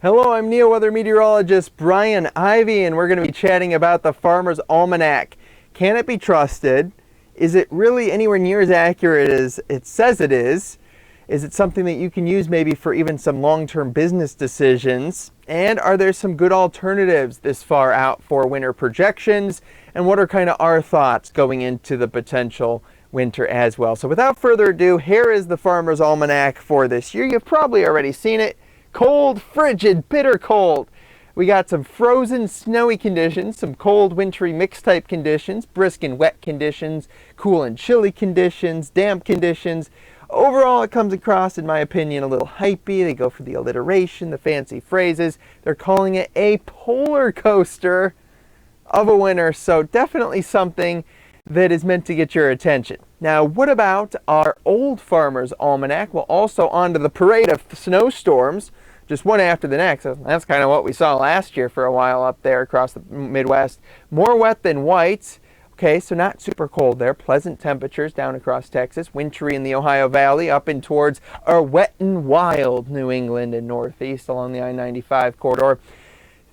Hello, I'm NeoWeather meteorologist Brian Ivy, and we're going to be chatting about the Farmer's Almanac. Can it be trusted? Is it really anywhere near as accurate as it says it is? Is it something that you can use maybe for even some long-term business decisions? And are there some good alternatives this far out for winter projections? And what are kind of our thoughts going into the potential winter as well? So without further ado, here is the Farmer's Almanac for this year. You've probably already seen it. Cold, frigid, bitter cold. We got some frozen, snowy conditions, some cold, wintry, mixed type conditions, brisk and wet conditions, cool and chilly conditions, damp conditions. Overall, it comes across, in my opinion, a little hypey. They go for the alliteration, the fancy phrases. They're calling it a polar coaster of a winter, so definitely something that is meant to get your attention. Now, what about our old Farmer's Almanac? Well, also onto the parade of snowstorms, just one after the next. That's kind of what we saw last year for a while up there across the Midwest. More wet than white. Okay, so not super cold there. Pleasant temperatures down across Texas. Wintry in the Ohio Valley, up and towards our wet and wild New England and Northeast along the I-95 corridor.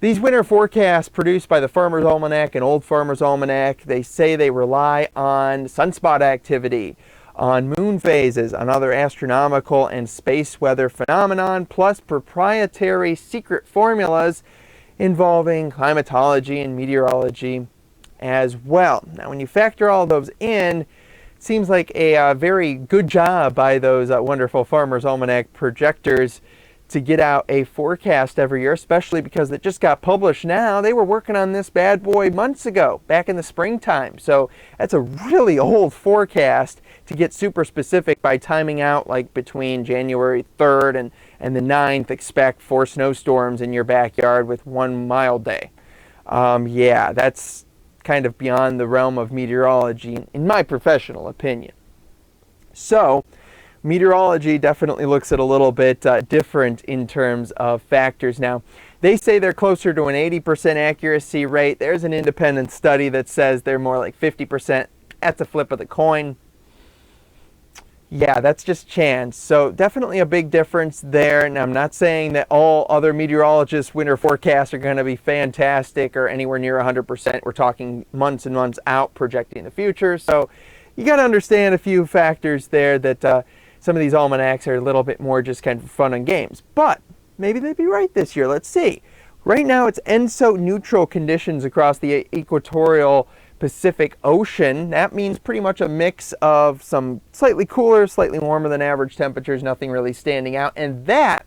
These winter forecasts produced by the Farmer's Almanac and Old Farmer's Almanac, they say they rely on sunspot activity, on moon phases, on other astronomical and space weather phenomenon, plus proprietary secret formulas involving climatology and meteorology as well. Now, when you factor all those in, it seems like a very good job by those wonderful Farmer's Almanac projectors to get out a forecast every year, especially because it just got published now. They were working on this bad boy months ago, back in the springtime. So that's a really old forecast to get super specific by timing out like between January 3rd and the 9th. Expect 4 snowstorms in your backyard with 1 mild day. Yeah, that's kind of beyond the realm of meteorology, in my professional opinion. So meteorology definitely looks at a little bit different in terms of factors. Now, they say they're closer to an 80% accuracy rate. There's an independent study that says they're more like 50%. That's a flip of the coin. Yeah, that's just chance. So definitely a big difference there. And I'm not saying that all other meteorologists' winter forecasts are going to be fantastic or anywhere near 100%. We're talking months and months out projecting the future. So you got to understand a few factors there that some of these almanacs are a little bit more just kind of fun and games. But maybe they'd be right this year. Let's see. Right now it's ENSO neutral conditions across the equatorial Pacific Ocean. That means pretty much a mix of some slightly cooler, slightly warmer than average temperatures, nothing really standing out. And that,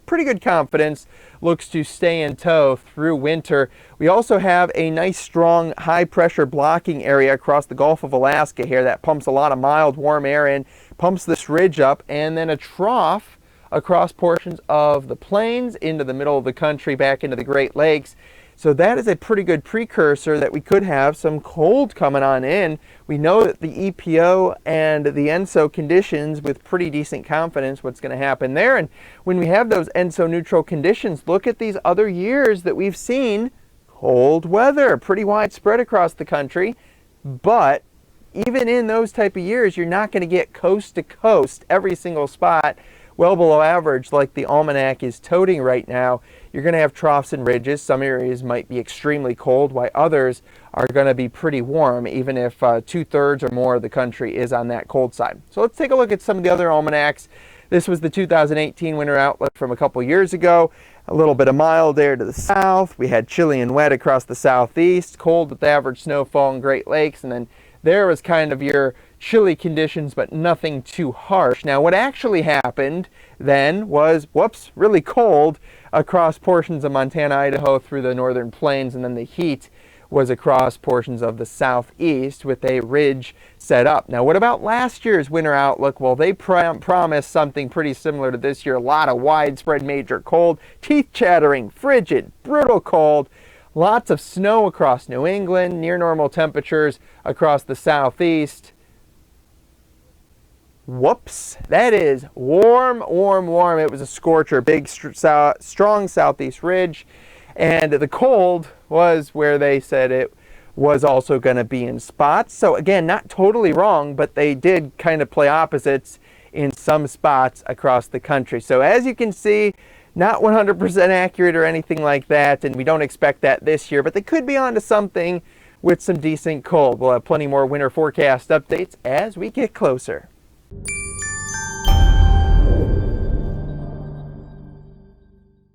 pretty good confidence, looks to stay in tow through winter. We also have a nice strong high pressure blocking area across the Gulf of Alaska here that pumps a lot of mild warm air in, pumps this ridge up, and then a trough across portions of the plains into the middle of the country back into the Great Lakes. So that is a pretty good precursor that we could have some cold coming on in. We know that the EPO and the ENSO conditions with pretty decent confidence what's going to happen there. And when we have those ENSO neutral conditions, look at these other years that we've seen cold weather, pretty widespread across the country. But even in those type of years, you're not going to get coast to coast every single spot well below average like the Almanac is toting right now. You're going to have troughs and ridges. Some areas might be extremely cold, while others are going to be pretty warm, even if 2/3 or more of the country is on that cold side. So let's take a look at some of the other almanacs. This was the 2018 winter outlook from a couple years ago. A little bit of mild air to the south. We had chilly and wet across the southeast, cold with average snowfall in Great Lakes, and then there was kind of your chilly conditions, but nothing too harsh. Now, what actually happened then was, whoops, really cold across portions of Montana, Idaho through the northern plains, and then the heat was across portions of the southeast with a ridge set up. Now, what about last year's winter outlook? Well, they promised something pretty similar to this year. A lot of widespread major cold, teeth-chattering, frigid, brutal cold. Lots of snow across New England, near normal temperatures across the southeast. Whoops, that is warm, warm, warm. It was a scorcher, big, strong southeast ridge. And the cold was where they said it was also going to be in spots. So again, not totally wrong, but they did kind of play opposites in some spots across the country. So as you can see, Not 100% accurate or anything like that, and we don't expect that this year, but they could be onto something with some decent cold. We'll have plenty more winter forecast updates as we get closer.